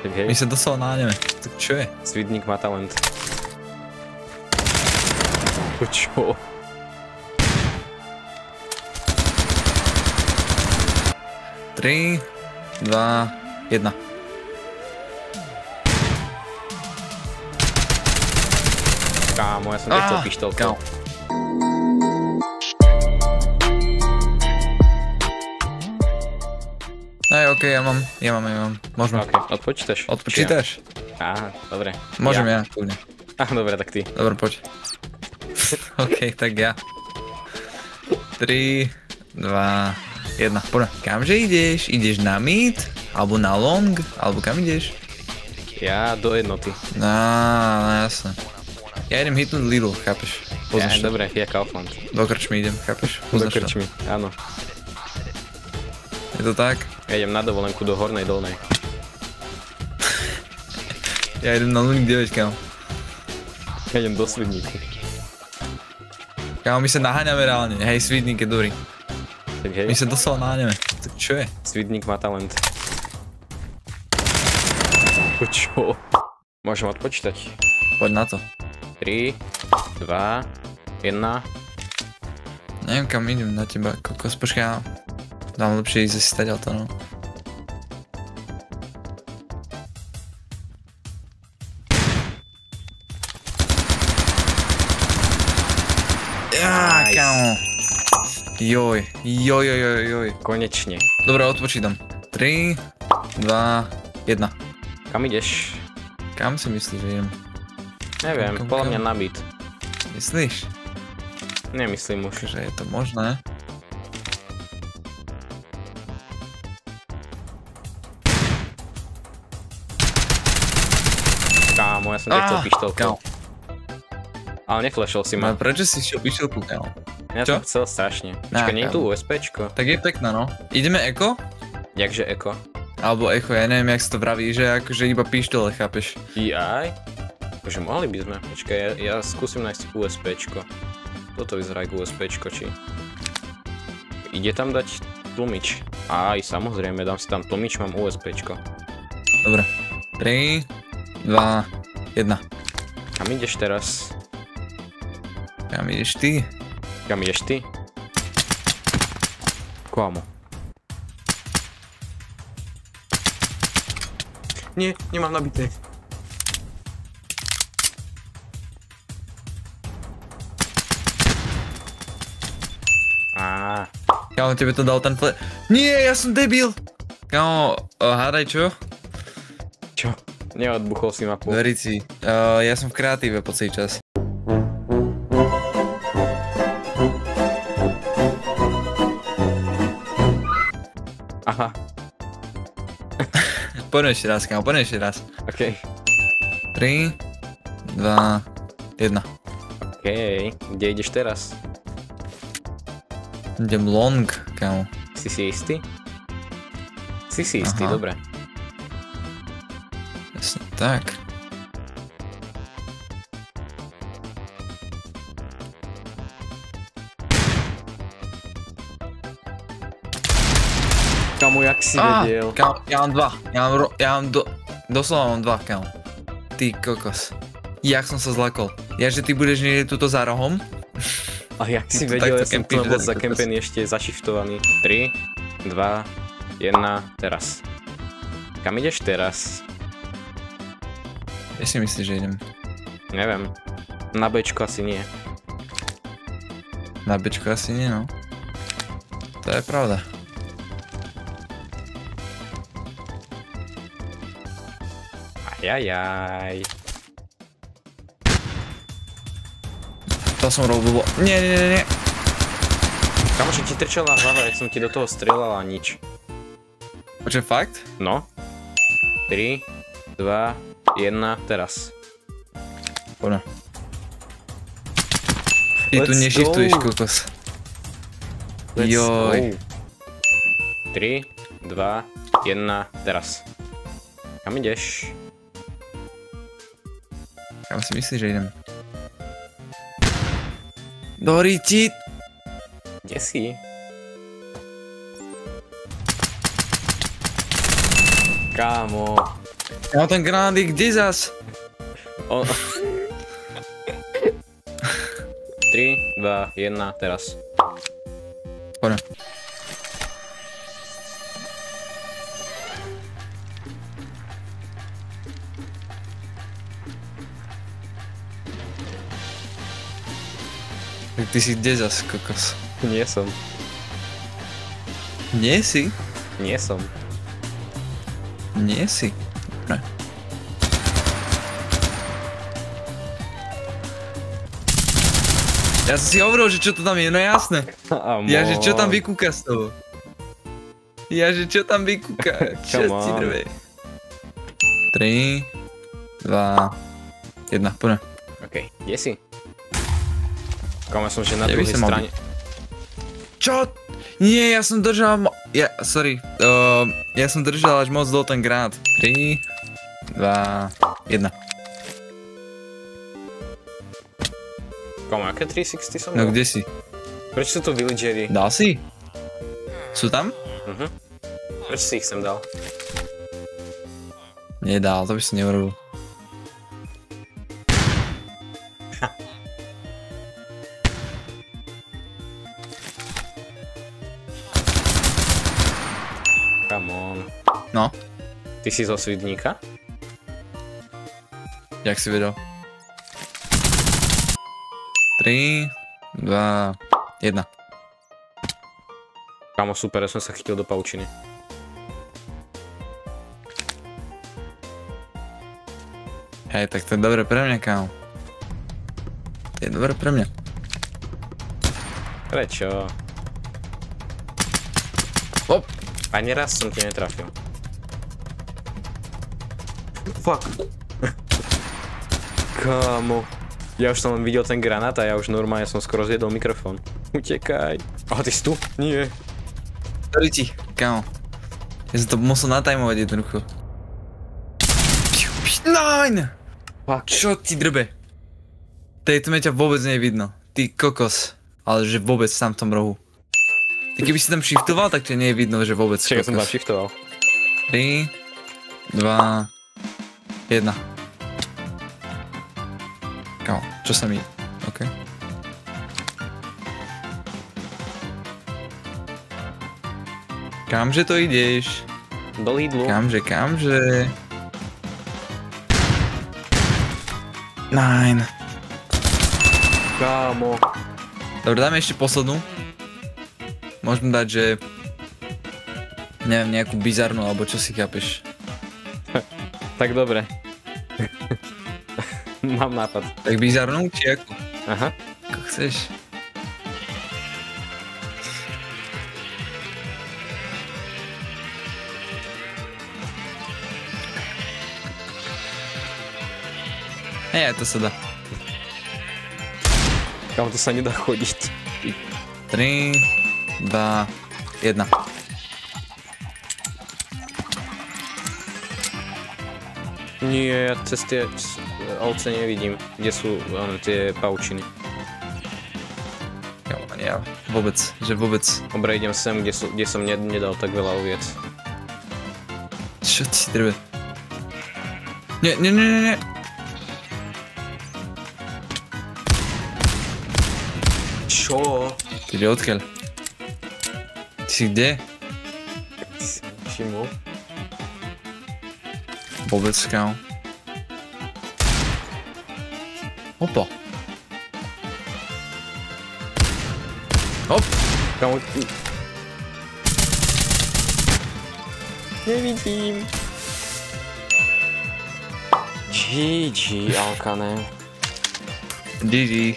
Tak hej. My sa doslova nájdeme. Tak čo je? Svidník má talent. Čo? Tri, 2, 1. Kámo, ja som nechcel pištolkou. Aj, okej, ja mám. Môžeme. Ok, odpočítaš? Odpočítaš? Á, dobre. Môžem ja, kľudne. Á, dobre, tak ty. Dobre, poď. OK, tak ja. 3, 2, 1. Poďme. Kamže ideš? Ideš na mid? Alebo na long? Alebo kam ideš? Ja do jednoty. No jasne. Ja idem hitnúť Lidl, chápeš? Ja, dobre, ja Kaufland. Do krčmy idem, chápeš? Do krčmy, áno. Je to tak? Ja idem na dovolenku do Hornej Dolnej. Ja idem na Luník 9, kámo. Ja idem do Svidníku. Kámo, my sa naháňame reálne. Hej, Svidník je dobrý. Tak hej. My sa doslova naháňame. Tak čo je? Svidník má talent. Čo? Môžem odpočítať. Poď na to. 3, 2, 1. Neviem kam idem na teba, kokos, počkaj, ja dám lepšie ísť si stať to, no. Ja, Nice. kámo. Joj. Konečne. Dobre, odpočítam. 3, 2, 1. Kam ideš? Kam si myslíš, že idem? Neviem, Kam? podľa mňa nabit. Myslíš? Nemyslím už. Že je to možné? Kámo, ja som nechcel pištolkou. kámo. Ale neflashol si No ma. prečo si šiel pišelku, kámo? Ja čo? som chcel strašne. Počkaj, nie je tu kámo. USPčko? Tak je pekná, no. Ideme eko? Jakže eko? Alebo echo, ja neviem, jak sa to vraví, že akože iba pištole, chápeš? EI? Akože mohli by sme. Počkaj, ja skúsim nájsť USPčko. Toto vyzerá ako USPčko, či... Ide tam dať tlmič. Aj, samozrejme, dám si tam tlmič, mám USPčko. Dobre. 3, 2, 1. Kam ideš teraz? Kam ideš ty? Kam ideš ty? Kámo. Nie, nemám nabité. Kámo, tebe to dal ten Nie, ja som debil! Kámo, hádaj čo? Čo? Neodbuchol si mapu. Verici, ja som v kreatíve po celý čas. Aha, Poďme ešte raz, kámo, poďme ešte raz. okej. 3, 2, 1. Okej, kde ideš teraz? Idem long, kámo. Si si istý? Si si istý, Aha. dobre. Jasne tak. Kamu, jak si vedel? Kámo, ja mám dva. Doslova mám dva, kámo. Ty kokos. Jak som sa zlakol. Ja, že ty budeš niekde tuto za rohom? A jak si Ty tu vedel, takto ja som kempíš, tu bol že- zakempený ešte zašiftovaný. 3, 2, 1, teraz. Kam ideš teraz? Ja si myslíš, že idem Neviem. Na Bčko asi nie. na Bčko asi nie, no. To je pravda. Ajajaj. To som robil blbo. Nie. Kamoši, ti trčala hlava, jak som ti do toho strieľal a nič. Počkaj, fakt? No. 3, 2, 1, teraz. Poďme. Ty tu Let's nešiftuješ, go. kokos. Let's Joj. go. 3, 2, 1, teraz. Kam ideš? Kam si myslíš, že idem? Doriti! Kde si? Kámo. Ja ten granát je kde zas? 3, 2, 1, teraz. Poďme. Tak ty si kde zas, kokos? Nie som. Nie si? Nie som. Nie si. Ne. Ja som si hovoril, že čo to tam je, no jasné. Ja, že čo tam vykúka z toho. Ja, že čo tam vykúka. Čo ti drve. 3, 2, 1, poďme. Okej, kde si? Kamo, som že na druhej strane. Čo? Nie, ja som držal sorry. Ja som držal až moc dol ten granát. 3, 2, 1. Kamo, aké 360 som No dal? kde si? Prečo sú tu villageri? Dal si? Sú tam? Prečo si ich sem dal? Nedal, to by si neurobil. Come on. No, Ty si zo Svidníka? jak si vedel? 3, 2, 1. Kamo, super, ja som sa chytil do paučiny. Hej, tak to je dobre pre mňa, kámo. To je dobre pre mňa. Prečo? Hop! Ani raz som ti netrafil. Fuck. Kámo. Ja už som len videl ten granát a ja už normálne som skoro zjedol mikrofón. Utekaj. Aha, ty si tu? Nie. Sorry ti, kámo. Ja som to musel natajmovať jednoducho. Nine! Fuck. Čo ti drbe? Tej tme ťa vôbec nie je vidno. Ty kokos. Ale že vôbec tam v tom rohu. Ty keby si tam shiftoval, tak ťa nie je vidno, že vôbec Čiže som tam kokos. shiftoval. 3, 2, 1. Kámo, čo sa mi... OK. Kamže to ideš? Do Lidlu. Kamže? Nine. Kámo. Dobre, dáme ešte poslednú. Môžeme dať, že... Neviem, nejakú bizarnú, alebo čo si chápeš. Tak dobre. Mám nápad. Tak bizarnú, či ako? Aha. Ako chceš. Hej, to sa dá. Kámo, to sa nedá chodiť. 3, 2, 1. Nie, ja cez tie ovce nevidím, kde sú tie paučiny. Jo, ja vôbec, že vôbec. Dobre, idem sem, kde som nedal tak veľa oviec. Čo ti drbe? Nie. Čo? Ty ide odkiaľ? Ty si kde? Si všimol? Vôbec, kámo. Opa. Hop. Kámo, ty... Nevidím. GG, Alkane. GG.